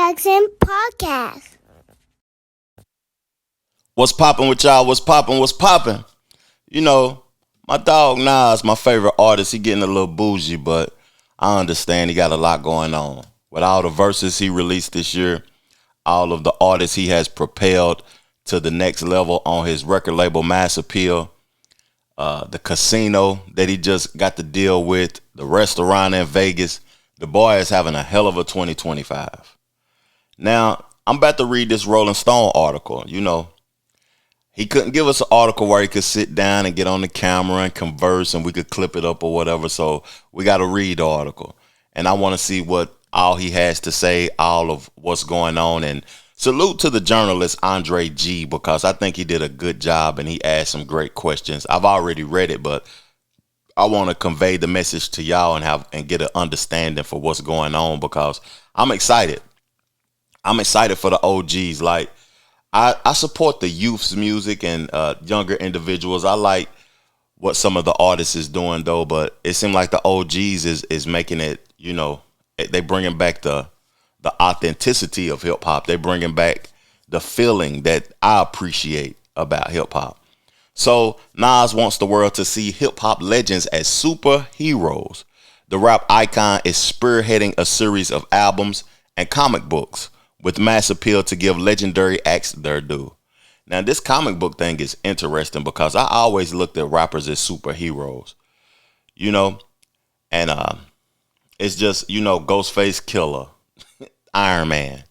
Jackson Podcast. What's poppin' with y'all? What's poppin'? You know, my dog Nas, my favorite artist, he getting a little bougie, but I understand he got a lot going on. With all the verses he released this year, all of the artists he has propelled to the next level on his record label Mass Appeal, the casino that he just got to deal with, the restaurant in Vegas, the boy is having a hell of a 2025. Now, I'm about to read this Rolling Stone article. You know, he couldn't give us an article where he could sit down and get on the camera and converse and we could clip it up or whatever. So we got to read the article. And I want to see what all he has to say, all of what's going on. And salute to the journalist Andre G, because I think he did a good job and he asked some great questions. I've already read it, but I want to convey the message to y'all and get an understanding for what's going on, because I'm excited. I'm excited for the OGs. Like, I support the youth's music and younger individuals. I like what some of the artists is doing though, but it seems like the OGs is making it, you know, they bringing back the authenticity of hip hop. They bringing back the feeling that I appreciate about hip hop. So Nas wants the world to see hip hop legends as superheroes. The rap icon is spearheading a series of albums and comic books with Mass Appeal to give legendary acts their due. Now, this comic book thing is interesting because I always looked at rappers as superheroes, you know, and it's just, you know, Ghostface Killer, Iron Man.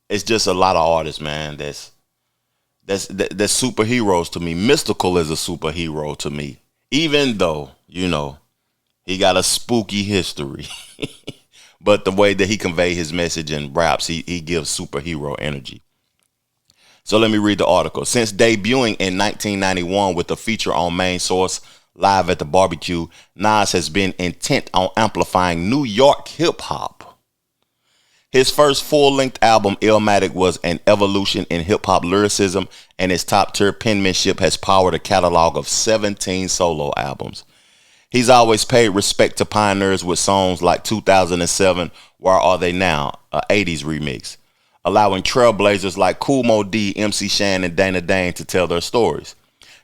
It's just a lot of artists, man, that's superheroes to me. Mystical is a superhero to me, even though, you know, he got a spooky history. But the way that he convey his message in raps, he gives superhero energy. So let me read the article. Since debuting in 1991 with a feature on Main Source Live at the Barbecue, Nas has been intent on amplifying New York hip hop. His first full-length album, Illmatic, was an evolution in hip hop lyricism, and his top-tier penmanship has powered a catalog of 17 solo albums. He's always paid respect to pioneers with songs like 2007, Where Are They Now, a 80s remix, allowing trailblazers like Kool Moe Dee, MC Shan, and Dana Dane to tell their stories.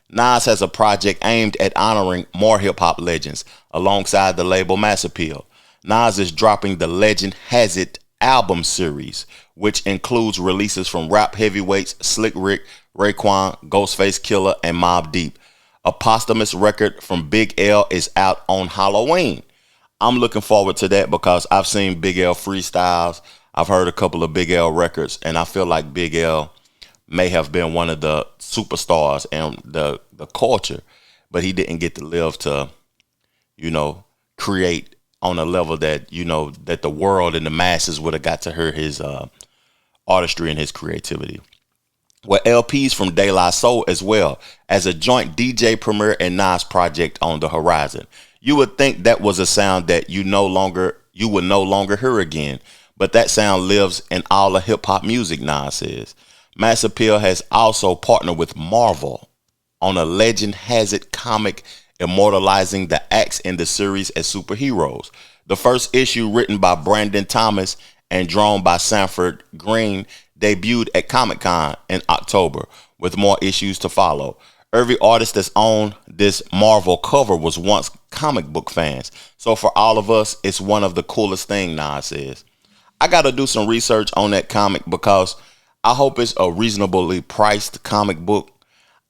Nas has a project aimed at honoring more hip-hop legends alongside the label Mass Appeal. Nas is dropping the Legend Has It album series, which includes releases from rap heavyweights Slick Rick, Raekwon, Ghostface Killer, and Mobb Deep. A posthumous record from Big L is out on Halloween. I'm looking forward to that because I've seen Big L freestyles. I've heard a couple of Big L records, and I feel like Big L may have been one of the superstars in the culture, but he didn't get to live to, you know, create on a level that, you know, that the world and the masses would have got to hear his artistry and his creativity. With LPs from De La Soul as well as a joint DJ Premier and Nas project on the horizon. You would think that was a sound that you would no longer hear again, but that sound lives in all of hip hop music, Nas says. Mass Appeal has also partnered with Marvel on a Legend Has It comic immortalizing the acts in the series as superheroes. The first issue, written by Brandon Thomas and drawn by Sanford Green, debuted at Comic-Con in October, with more issues to follow. Every artist that's on this Marvel cover was once comic book fans. So for all of us, it's one of the coolest things, Nas says. I got to do some research on that comic because I hope it's a reasonably priced comic book.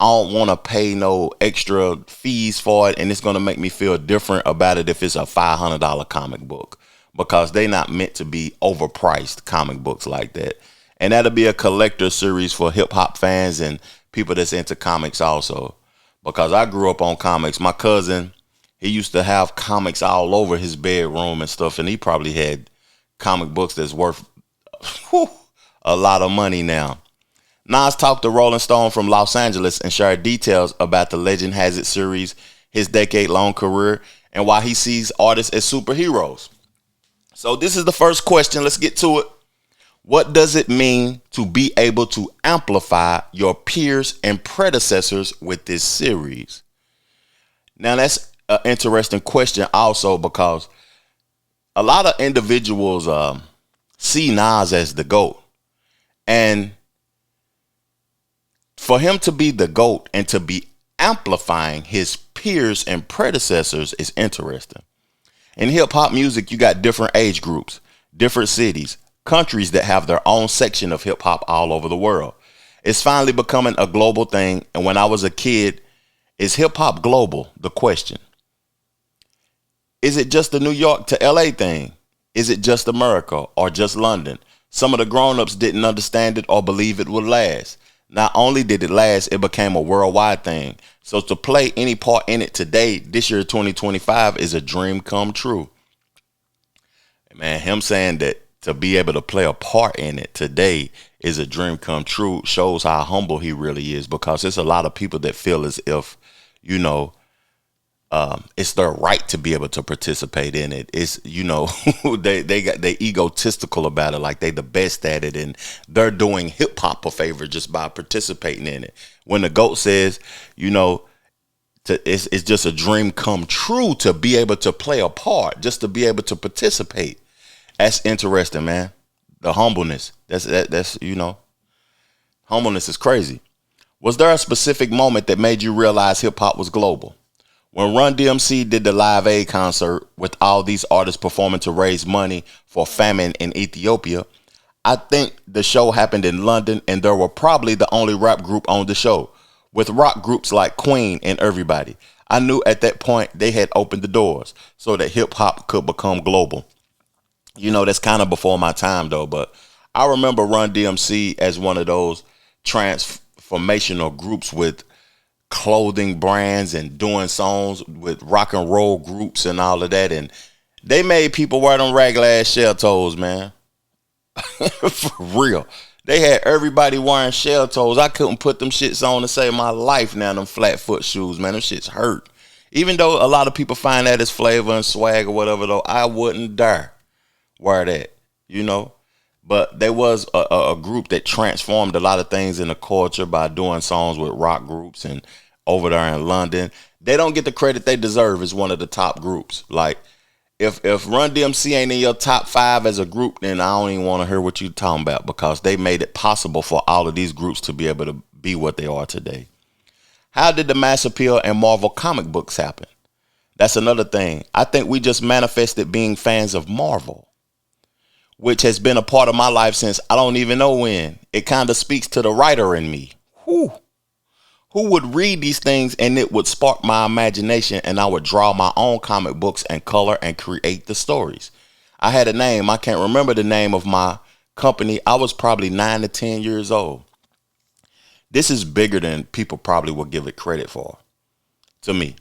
I don't want to pay no extra fees for it, and it's going to make me feel different about it if it's a $500 comic book, because they're not meant to be overpriced comic books like that. And that'll be a collector series for hip hop fans and people that's into comics also. Because I grew up on comics. My cousin, he used to have comics all over his bedroom and stuff. And he probably had comic books that's worth a lot of money now. Nas talked to Rolling Stone from Los Angeles and shared details about the Legend Has It series, his decade-long career, and why he sees artists as superheroes. So this is the first question. Let's get to it. What does it mean to be able to amplify your peers and predecessors with this series? Now, that's an interesting question also, because a lot of individuals see Nas as the GOAT. And for him to be the GOAT and to be amplifying his peers and predecessors is interesting. In hip hop music, you got different age groups, different cities, countries that have their own section of hip hop all over the world. It's finally becoming a global thing. And when I was a kid, is hip hop global? The question. Is it just the New York to LA thing? Is it just America or just London? Some of the grown-ups didn't understand it or believe it would last. Not only did it last, it became a worldwide thing. So to play any part in it today, this year 2025, is a dream come true. Man, him saying that to be able to play a part in it today is a dream come true shows how humble he really is, because there's a lot of people that feel as if, you know, it's their right to be able to participate in it. It's, you know, they egotistical about it, like they the best at it, and they're doing hip hop a favor just by participating in it. When the GOAT says, you know, it's just a dream come true to be able to play a part, just to be able to participate. That's interesting, man. The humbleness. That's you know, humbleness is crazy. Was there a specific moment that made you realize hip hop was global? When Run DMC did the Live Aid concert with all these artists performing to raise money for famine in Ethiopia, I think the show happened in London, and there were probably the only rap group on the show, with rock groups like Queen and everybody. I knew at that point they had opened the doors so that hip hop could become global. You know, that's kind of before my time though, but I remember Run DMC as one of those transformational groups with clothing brands and doing songs with rock and roll groups and all of that, and they made people wear them regular ass shell toes, man. For real. They had everybody wearing shell toes. I couldn't put them shits on to save my life now, them flat foot shoes, man. Them shits hurt. Even though a lot of people find that as flavor and swag or whatever, though, I wouldn't dare wear that, you know. But there was a group that transformed a lot of things in the culture by doing songs with rock groups, and over there in London, they don't get the credit they deserve as one of the top groups. Like, if Run DMC ain't in your top 5 as a group, then I don't even want to hear what you talking about, because they made it possible for all of these groups to be able to be what they are today. How did the mass appeal in Marvel comic books happen? That's another thing. I think we just manifested being fans of Marvel, which has been a part of my life since I don't even know when. It kind of speaks to the writer in me. Whew. Who would read these things and it would spark my imagination, and I would draw my own comic books and color and create the stories. I had a name. I can't remember the name of my company. I was probably 9 to 10 years old. This is bigger than people probably will give it credit for, to me,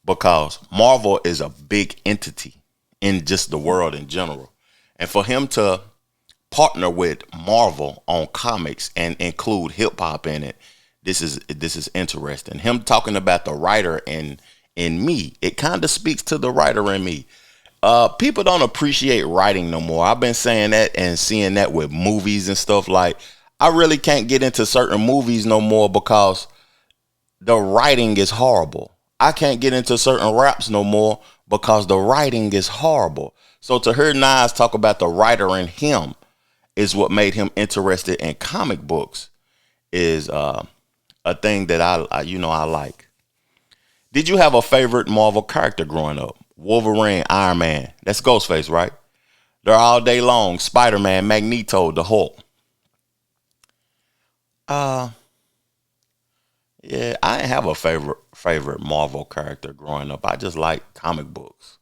because Marvel is a big entity in just the world in general. And for him to partner with Marvel on comics and include hip hop in it, this is interesting. Him talking about the writer in me, it kind of speaks to the writer in me. People don't appreciate writing no more. I've been saying that and seeing that with movies and stuff. Like, I really can't get into certain movies no more because the writing is horrible. I can't get into certain raps no more because the writing is horrible. So to hear Nas talk about the writer in him is what made him interested in comic books, is a thing that I like. Did you have a favorite Marvel character growing up? Wolverine, Iron Man. That's Ghostface, right? They're all day long. Spider-Man, Magneto, the Hulk. Yeah, I didn't have a favorite Marvel character growing up. I just like comic books.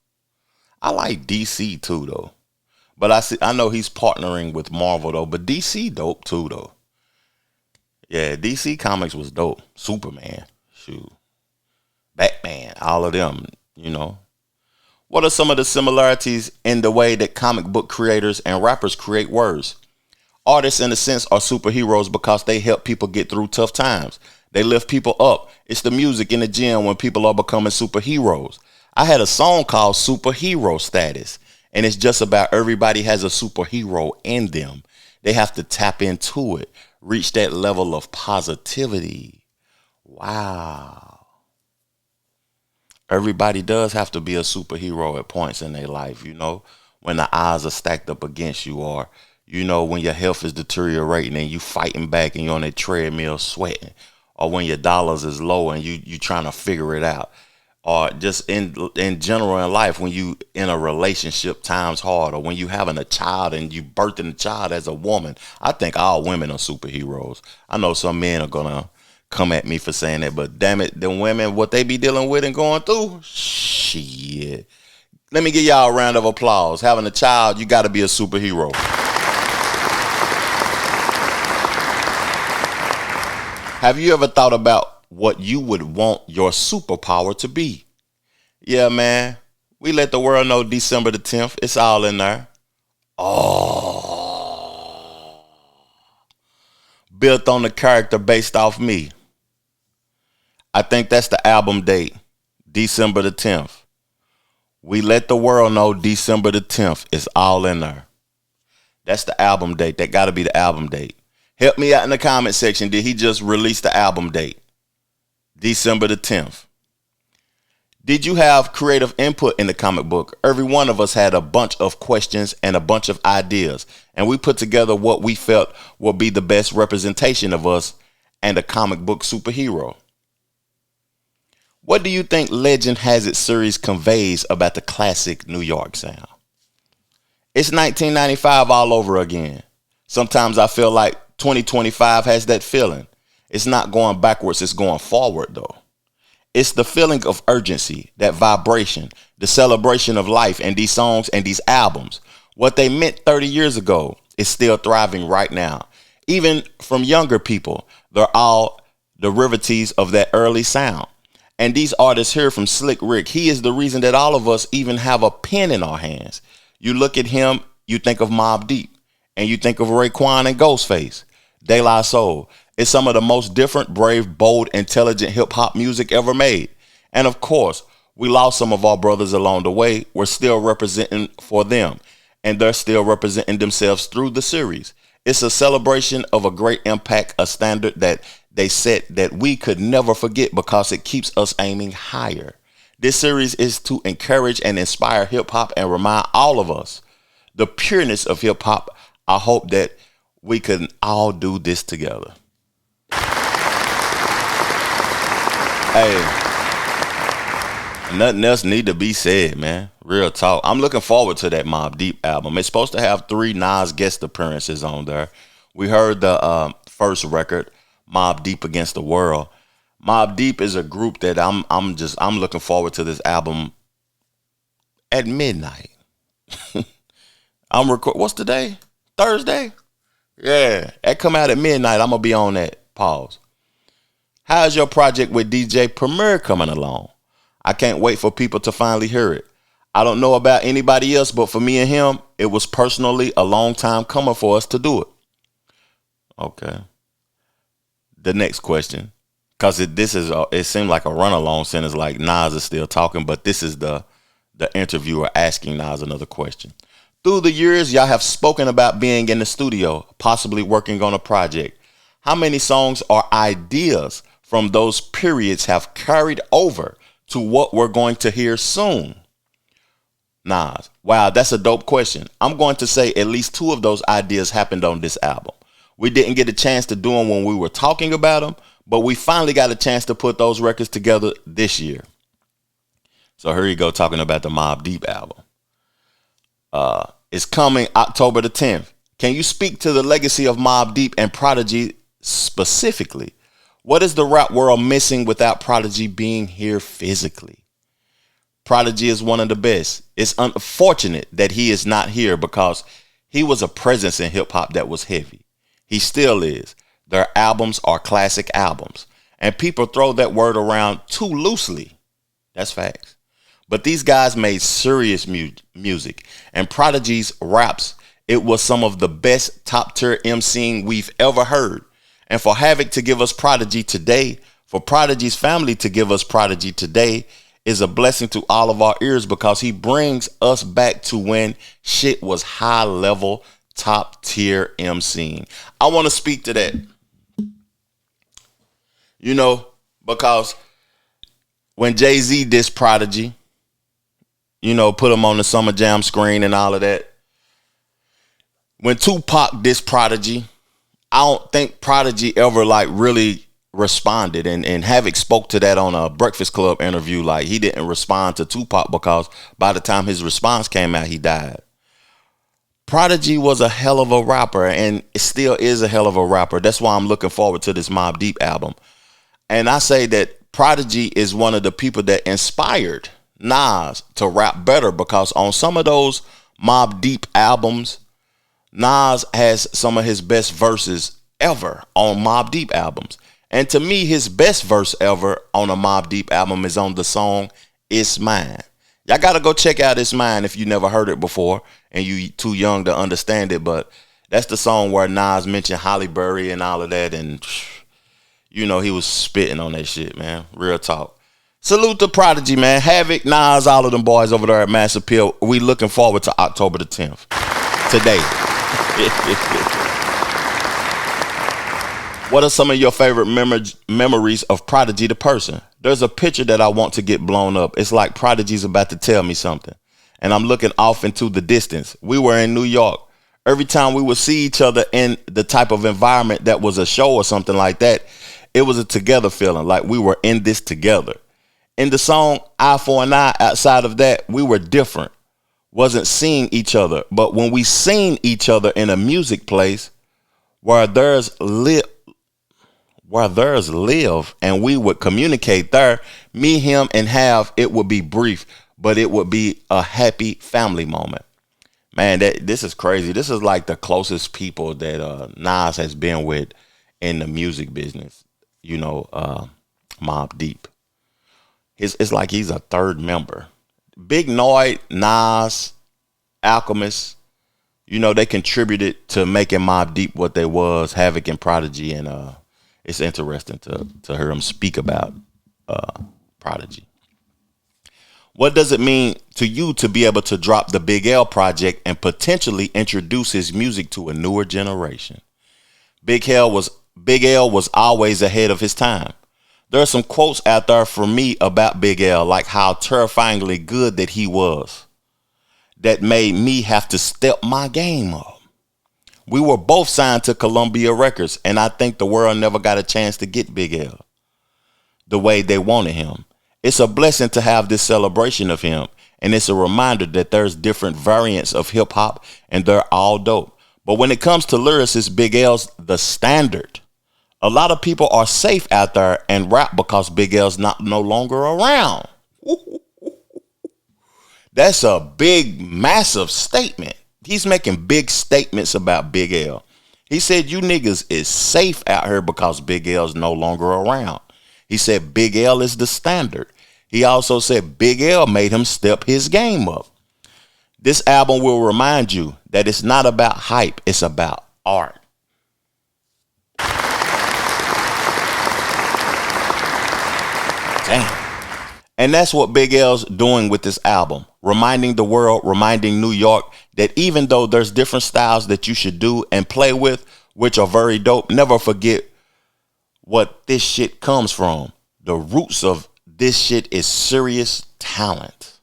I like DC too, though. But I know he's partnering with Marvel though. But DC dope too, though. Yeah, DC Comics was dope. Superman, shoot, Batman, all of them, you know. What are some of the similarities in the way that comic book creators and rappers create words? Artists, in a sense, are superheroes because they help people get through tough times. They lift people up. It's the music in the gym when people are becoming superheroes. I had a song called Superhero Status, and it's just about everybody has a superhero in them. They have to tap into it, reach that level of positivity. Wow. Everybody does have to be a superhero at points in their life, you know. when the odds are stacked up against you, or when your health is deteriorating and you fighting back and you're on that treadmill sweating, or when your dollars is low and you trying to figure it out, or just in general in life when you in a relationship times hard, or when you having a child and you birthing a child as a woman. I think all women are superheroes. I know some men are gonna come at me for saying that, but damn it, the women, what they be dealing with and going through, shit. Let me give y'all a round of applause. Having a child, you got to be a superhero. Have you ever thought about what you would want your superpower to be? Yeah, man. We let the world know December the 10th. It's all in there. Oh. Built on the character based off me. I think that's the album date. December the 10th. We let the world know December the 10th. It's all in there. That's the album date. That got to be the album date. Help me out in the comment section. Did he just release the album date? December the 10th. Did you have creative input in the comic book? Every one of us had a bunch of questions and a bunch of ideas, and we put together what we felt would be the best representation of us and a comic book superhero. What do you think Legend Has It series conveys about the classic New York sound? It's 1995 all over again. Sometimes I feel like 2025 has that feeling. It's not going backwards, it's going forward though. It's the feeling of urgency, that vibration, the celebration of life, and these songs and these albums. What they meant 30 years ago is still thriving right now. Even from younger people, they're all derivatives of that early sound. And these artists here from Slick Rick, he is the reason that all of us even have a pen in our hands. You look at him, you think of Mobb Deep, and you think of Raekwon and Ghostface. De La Soul. It's some of the most different, brave, bold, intelligent hip-hop music ever made. And of course, we lost some of our brothers along the way. We're still representing for them, and they're still representing themselves through the series. It's a celebration of a great impact, a standard that they set that we could never forget because it keeps us aiming higher. This series is to encourage and inspire hip-hop and remind all of us the pureness of hip-hop. I hope that we can all do this together. Hey, nothing else need to be said, man. Real talk. I'm looking forward to that Mobb Deep album. It's supposed to have 3 Nas guest appearances on there. We heard the first record, Mobb Deep Against the World. Mobb Deep is a group that I'm looking forward to this album at midnight. What's the day? Thursday? Yeah, that come out at midnight. I'm gonna be on that. Pause. How's your project with DJ Premier coming along? I can't wait for people to finally hear it. I don't know about anybody else, but for me and him, it was personally a long time coming for us to do it. Okay. The next question, because it seemed like a run along sentence, like Nas is still talking, but this is the interviewer asking Nas another question. Through the years, y'all have spoken about being in the studio, possibly working on a project. How many songs or ideas from those periods have carried over to what we're going to hear soon? Nas. Wow, that's a dope question. I'm going to say at least 2 of those ideas happened on this album. We didn't get a chance to do them when we were talking about them, but we finally got a chance to put those records together this year. So here you go, talking about the Mobb Deep album. It's coming October the 10th. Can you speak to the legacy of Mobb Deep and Prodigy specifically? What is the rap world missing without Prodigy being here physically? Prodigy is one of the best. It's unfortunate that he is not here because he was a presence in hip hop that was heavy. He still is. Their albums are classic albums, and people throw that word around too loosely. That's facts. But these guys made serious music, and Prodigy's raps, it was some of the best top tier MCing we've ever heard. And for Havoc to give us Prodigy today, for Prodigy's family to give us Prodigy today, is a blessing to all of our ears because he brings us back to when shit was high level, top tier MCing. I want to speak to that. Because when Jay-Z dissed Prodigy, put him on the Summer Jam screen and all of that. When Tupac dissed Prodigy, I don't think Prodigy ever like really responded, and Havoc spoke to that on a Breakfast Club interview. Like, he didn't respond to Tupac because by the time his response came out, he died. Prodigy was a hell of a rapper, and it still is a hell of a rapper. That's why I'm looking forward to this Mobb Deep album. And I say that Prodigy is one of the people that inspired Nas to rap better, because on some of those Mobb Deep albums, Nas has some of his best verses ever on Mobb Deep albums. And to me, his best verse ever on a Mobb Deep album is on the song It's Mine. Y'all got to go check out It's Mine if you never heard it before and you too young to understand it. But that's the song where Nas mentioned Halle Berry and all of that. And, he was spitting on that shit, man. Real talk. Salute to Prodigy, man. Havoc, Nas, all of them boys over there at Mass Appeal. We looking forward to October the 10th. Today. What are some of your favorite memories of Prodigy the person? There's a picture that I want to get blown up. It's like Prodigy's about to tell me something, and I'm looking off into the distance. We were in New York. Every time we would see each other in the type of environment that was a show or something like that, it was a together feeling, like we were in this together. In the song Eye for an Eye, outside of that, we were different. Wasn't seeing each other. But when we seen each other in a music place where there's live and we would communicate there, me, him, and Have, it would be brief, but it would be a happy family moment. Man, this is crazy. This is like the closest people that Nas has been with in the music business. Mobb Deep. It's like he's a third member. Big Noyd, Nas, Alchemist, they contributed to making Mobb Deep what they was, Havoc and Prodigy, and it's interesting to hear him speak about Prodigy. What does it mean to you to be able to drop the Big L project and potentially introduce his music to a newer generation? Big L was always ahead of his time. There are some quotes out there for me about Big L, like how terrifyingly good that he was, that made me have to step my game up. We were both signed to Columbia Records, and I think the world never got a chance to get Big L the way they wanted him. It's a blessing to have this celebration of him, and it's a reminder that there's different variants of hip hop, and they're all dope. But when it comes to lyricists, Big L's the standard. A lot of people are safe out there and rap because Big L's no longer around. That's a big, massive statement. He's making big statements about Big L. He said, you niggas is safe out here because Big L's no longer around. He said Big L is the standard. He also said Big L made him step his game up. This album will remind you that it's not about hype, it's about art. Damn. And that's what Big L's doing with this album. Reminding the world, reminding New York that even though there's different styles that you should do and play with, which are very dope, never forget what this shit comes from. The roots of this shit is serious talent.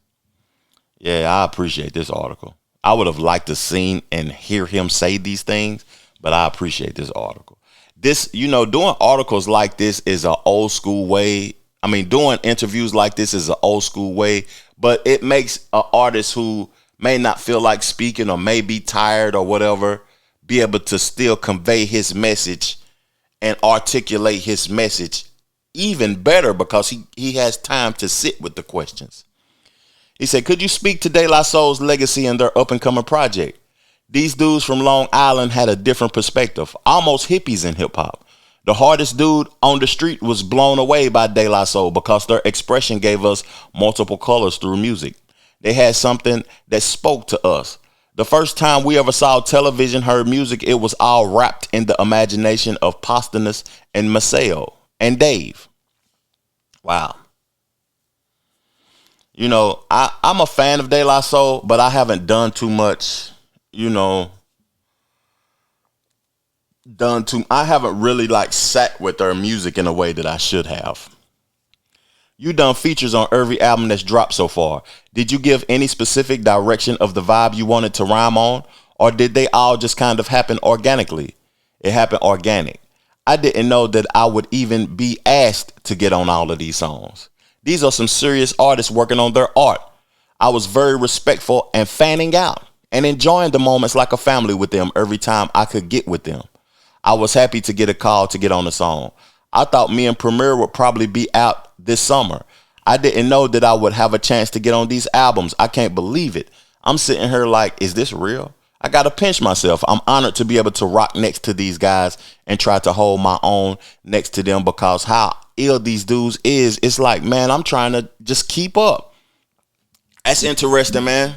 Yeah, I appreciate this article. I would have liked to seen and hear him say these things, but I appreciate this article. This, doing articles like this is an old school way. I mean, doing interviews like this is an old school way, but it makes an artist who may not feel like speaking or may be tired or whatever be able to still convey his message and articulate his message even better because he has time to sit with the questions. He said, could you speak to De La Soul's legacy and their up-and-coming project? These dudes from Long Island had a different perspective, almost hippies in hip-hop. The hardest dude on the street was blown away by De La Soul because their expression gave us multiple colors through music. They had something that spoke to us. The first time we ever saw television, heard music, it was all wrapped in the imagination of Posthumous and Maceo and Dave. Wow. I'm a fan of De La Soul, but I haven't done too much, I haven't really sat with their music in a way that I should have. You done features on every album that's dropped so far. Did you give any specific direction of the vibe you wanted to rhyme on? Or did they all just kind of happen organically? It happened organic. I didn't know that I would even be asked to get on all of these songs. These are some serious artists working on their art. I was very respectful and fanning out and enjoying the moments like a family with them every time I could get with them. I was happy to get a call to get on the song. I thought me and Premier would probably be out this summer. I didn't know that I would have a chance to get on these albums. I can't believe it. I'm sitting here like, is this real? I got to pinch myself. I'm honored to be able to rock next to these guys and try to hold my own next to them, because how ill these dudes is, it's like, man, I'm trying to just keep up. That's interesting, man,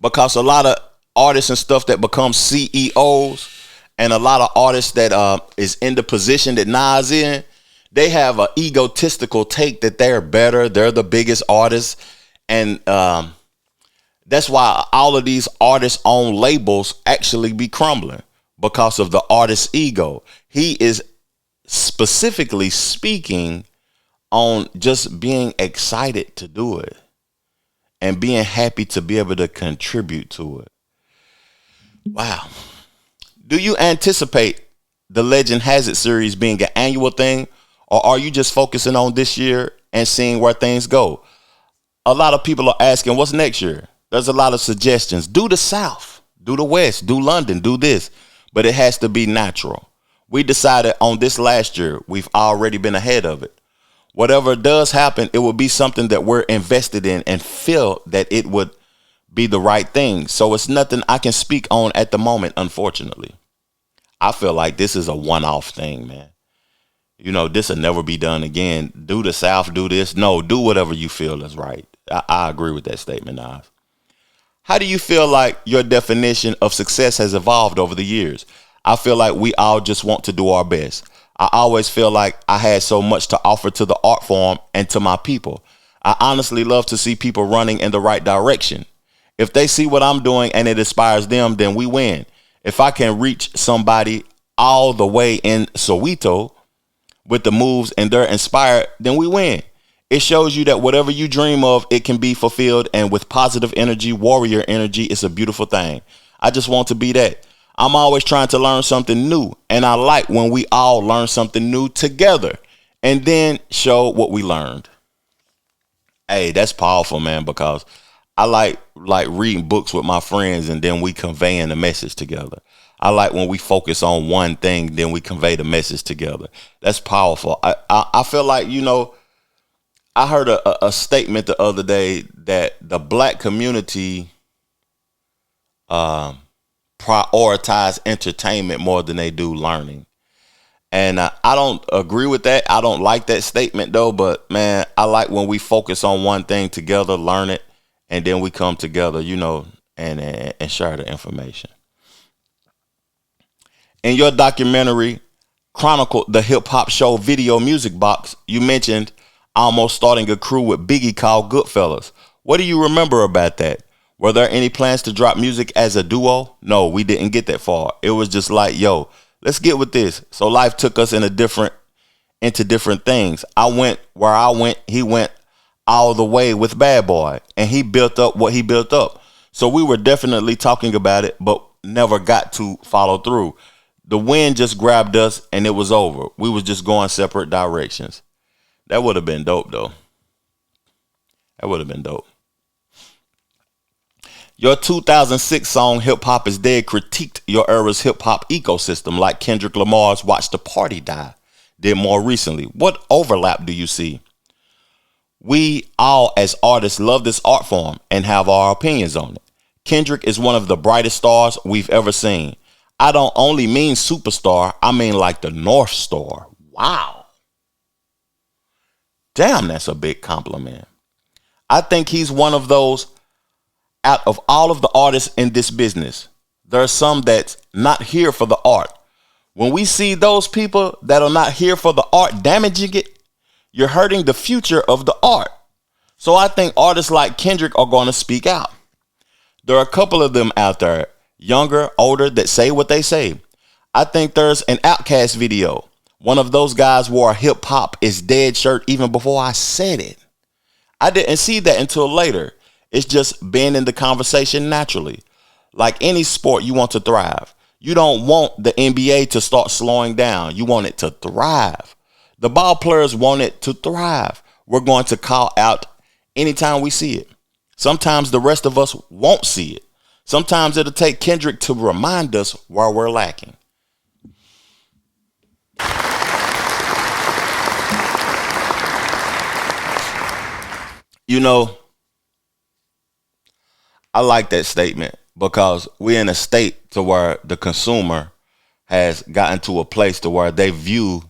because a lot of artists and stuff that become CEOs and a lot of artists that is in the position that Nas in, they have an egotistical take that they're better. They're the biggest artists. And that's why all of these artists' own labels actually be crumbling, because of the artist's ego. He is specifically speaking on just being excited to do it and being happy to be able to contribute to it. Wow. Do you anticipate the Legend Has It series being an annual thing, or are you just focusing on this year and seeing where things go? A lot of people are asking, what's next year? There's a lot of suggestions. Do the South, do the West, do London, do this. But it has to be natural. We decided on this last year. We've already been ahead of it. Whatever does happen, it will be something that we're invested in and feel that it would be the right thing. So it's nothing I can speak on at the moment, unfortunately. I feel like this is a one-off thing, man. You know, this will never be done again. Do the South, do this. No, do whatever you feel is right. I agree with that statement, Nas. How do you feel like your definition of success has evolved over the years? I feel like we all just want to do our best. I always feel like I had so much to offer to the art form and to my people. I honestly love to see people running in the right direction. If they see what I'm doing and it inspires them, then we win. If I can reach somebody all the way in Soweto with the moves and they're inspired, then we win. It shows you that whatever you dream of, it can be fulfilled. And with positive energy, warrior energy, it's a beautiful thing. I just want to be that. I'm always trying to learn something new. And I like when we all learn something new together and then show what we learned. Hey, that's powerful, man, because I like reading books with my friends and then we conveying the message together. I like when we focus on one thing, then we convey the message together. That's powerful. I feel like, you know, I heard a statement the other day that the black community prioritize entertainment more than they do learning. And I don't agree with that. I don't like that statement, though. But, man, I like when we focus on one thing together, learn it, and then we come together, you know, and share the information. In your documentary, Chronicle the Hip Hop Show video music box, you mentioned almost starting a crew with Biggie called Goodfellas. What do you remember about that? Were there any plans to drop music as a duo? No, we didn't get that far. It was just like, yo, let's get with this. So life took us into different things. I went where I went. He went all the way with Bad Boy, and he built up what he built up. So we were definitely talking about it, but never got to follow through. The wind just grabbed us and it was over. We was just going separate directions. That would have been dope, though. That would have been dope. Your 2006 song Hip Hop Is Dead critiqued your era's hip hop ecosystem like Kendrick Lamar's Watch the Party Die did more recently. What overlap do you see? We all as artists love this art form and have our opinions on it. Kendrick is one of the brightest stars we've ever seen. I don't only mean superstar, I mean like the North Star. Wow. Damn, that's a big compliment. I think he's one of those, out of all of the artists in this business, there are some that's not here for the art. When we see those people that are not here for the art damaging it, you're hurting the future of the art. So I think artists like Kendrick are going to speak out. There are a couple of them out there, younger, older, that say what they say. I think there's an Outkast video. One of those guys wore a Hip Hop Is Dead shirt even before I said it. I didn't see that until later. It's just being in the conversation naturally. Like any sport, you want to thrive. You don't want the NBA to start slowing down. You want it to thrive. The ball players want it to thrive. We're going to call out anytime we see it. Sometimes the rest of us won't see it. Sometimes it'll take Kendrick to remind us where we're lacking. You know, I like that statement because we're in a state to where the consumer has gotten to a place to where they view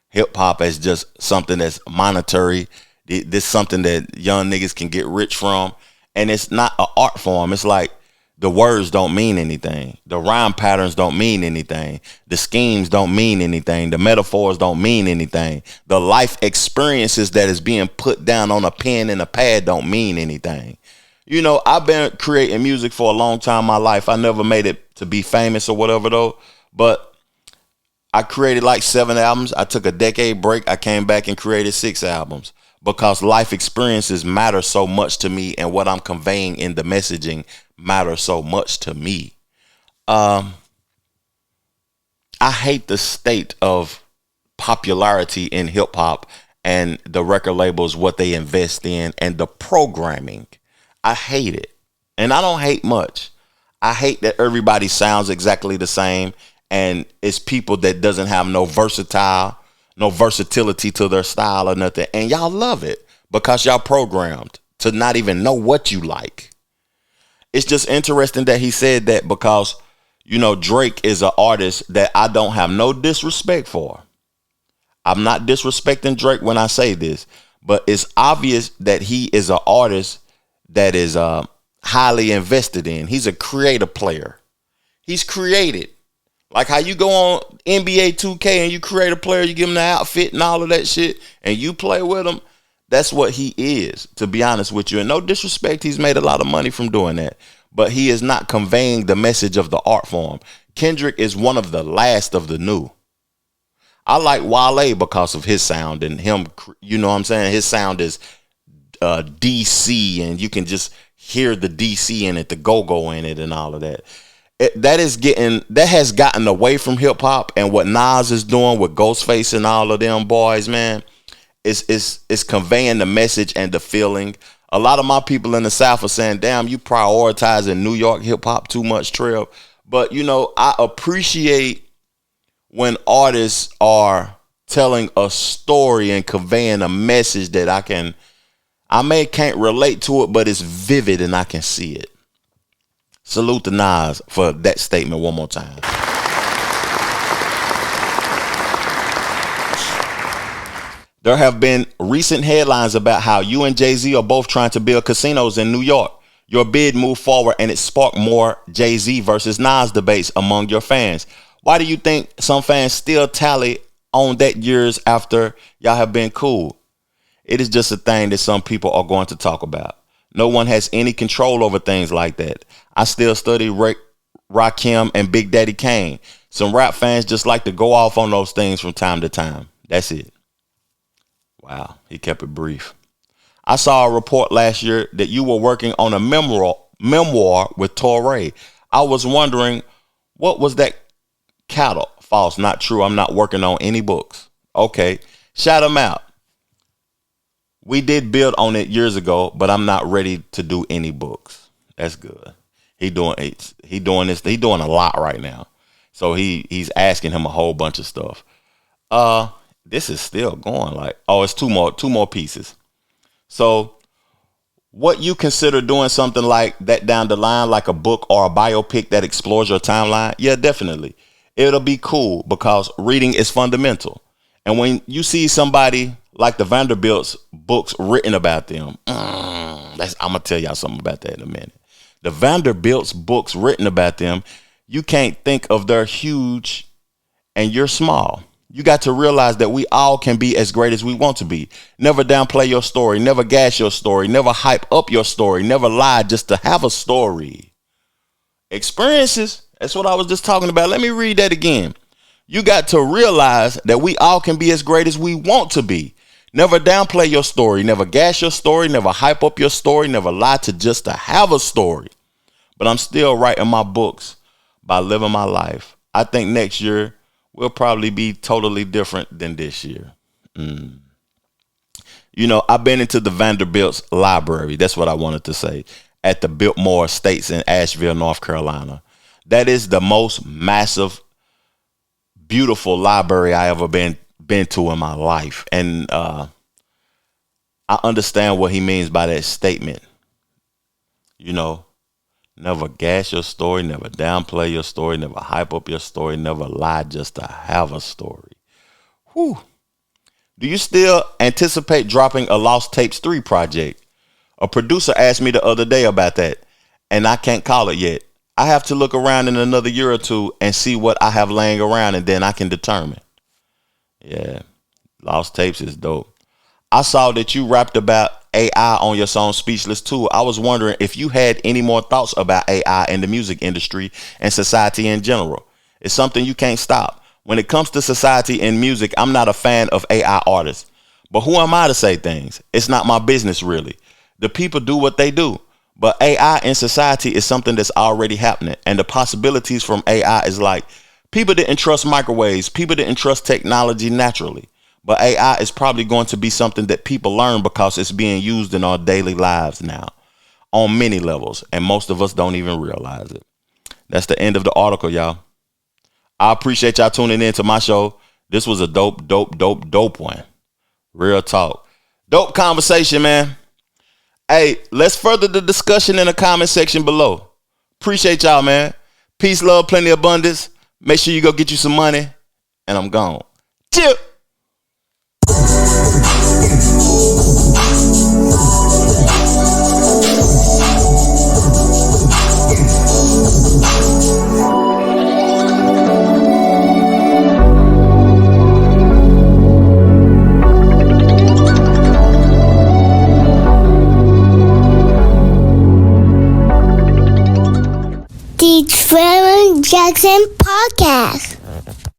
hip hop as just something that's monetary. This something that young niggas can get rich from. And it's not an art form. It's like the words don't mean anything. The rhyme patterns don't mean anything. The schemes don't mean anything. The metaphors don't mean anything. The life experiences that is being put down on a pen and a pad don't mean anything. You know, I've been creating music for a long time in my life. I never made it to be famous or whatever though. But I created like 7 albums. I took a decade break. I came back and created 6 albums. Because life experiences matter so much to me, and what I'm conveying in the messaging matters so much to me. I hate the state of popularity in hip hop and the record labels, what they invest in, and the programming. I hate it. And I don't hate much. I hate that everybody sounds exactly the same, and it's people that doesn't have no versatility to their style or nothing. And y'all love it because y'all programmed to not even know what you like. It's just interesting that he said that because, you know, Drake is an artist that I don't have no disrespect for. I'm not disrespecting Drake when I say this, but it's obvious that he is an artist that is highly invested in. He's a creative player. He's created. Like how you go on NBA 2K and you create a player, you give him the outfit and all of that shit, and you play with him. That's what he is, to be honest with you. And no disrespect, he's made a lot of money from doing that. But he is not conveying the message of the art form. Kendrick is one of the last of the new. I like Wale because of his sound and him, you know what I'm saying? His sound is DC, and you can just hear the DC in it, the go-go in it and all of that. That has gotten away from hip hop, and what Nas is doing with Ghostface and all of them boys, man, is conveying the message and the feeling. A lot of my people in the South are saying, damn, you prioritizing New York hip hop too much, Trev. But, you know, I appreciate when artists are telling a story and conveying a message that can't relate to it, but it's vivid and I can see it. Salute to Nas for that statement one more time. There have been recent headlines about how you and Jay-Z are both trying to build casinos in New York. Your bid moved forward and it sparked more Jay-Z versus Nas debates among your fans. Why do you think some fans still tally on that years after y'all have been cool? It is just a thing that some people are going to talk about. No one has any control over things like that. I still study Rakim and Big Daddy Kane. Some rap fans just like to go off on those things from time to time. That's it. Wow, he kept it brief. I saw a report last year that you were working on a memoir with Torre. I was wondering, what was that cattle? False, not true. I'm not working on any books. Okay, shout him out. We did build on it years ago, but I'm not ready to do any books. That's good. He doing this. He doing a lot right now. So he's asking him a whole bunch of stuff. This is still going like, it's two more pieces. So what you consider doing something like that down the line, like a book or a biopic that explores your timeline? Yeah, definitely. It'll be cool because reading is fundamental. And when you see somebody like the Vanderbilt's books written about them, I'm going to tell y'all something about that in a minute. The Vanderbilt's books written about them, you can't think of they're huge and you're small. You got to realize that we all can be as great as we want to be. Never downplay your story. Never gas your story. Never hype up your story. Never lie just to have a story. Experiences. That's what I was just talking about. Let me read that again. You got to realize that we all can be as great as we want to be. Never downplay your story. Never gas your story. Never hype up your story. Never lie just to have a story. But I'm still writing my books by living my life. I think next year will probably be totally different than this year. You know, I've been into the Vanderbilt's library. That's what I wanted to say. At the Biltmore Estates in Asheville, North Carolina. That is the most massive, beautiful library I ever been to in my life. And I understand what he means by that statement. You know, never gas your story, never downplay your story, never hype up your story, never lie just to have a story. Whew. Do you still anticipate dropping a Lost Tapes 3 project? A producer asked me the other day about that, and I can't call it yet. I have to look around in another year or two and see what I have laying around, and then I can determine. Yeah, Lost Tapes is dope. I saw that you rapped about AI on your song Speechless too. I was wondering if you had any more thoughts about AI in the music industry and society in general. It's something you can't stop. When it comes to society and music, I'm not a fan of AI artists. But who am I to say things? It's not my business, really. The people do what they do. But AI in society is something that's already happening. And the possibilities from AI is like, people didn't trust microwaves. People didn't trust technology naturally. But AI is probably going to be something that people learn because it's being used in our daily lives now on many levels. And most of us don't even realize it. That's the end of the article, y'all. I appreciate y'all tuning in to my show. This was a dope one. Real talk. Dope conversation, man. Hey, let's further the discussion in the comment section below. Appreciate y'all, man. Peace, love, plenty of abundance. Make sure you go get you some money. And I'm gone. Chill. The Trevor Jackson Podcast.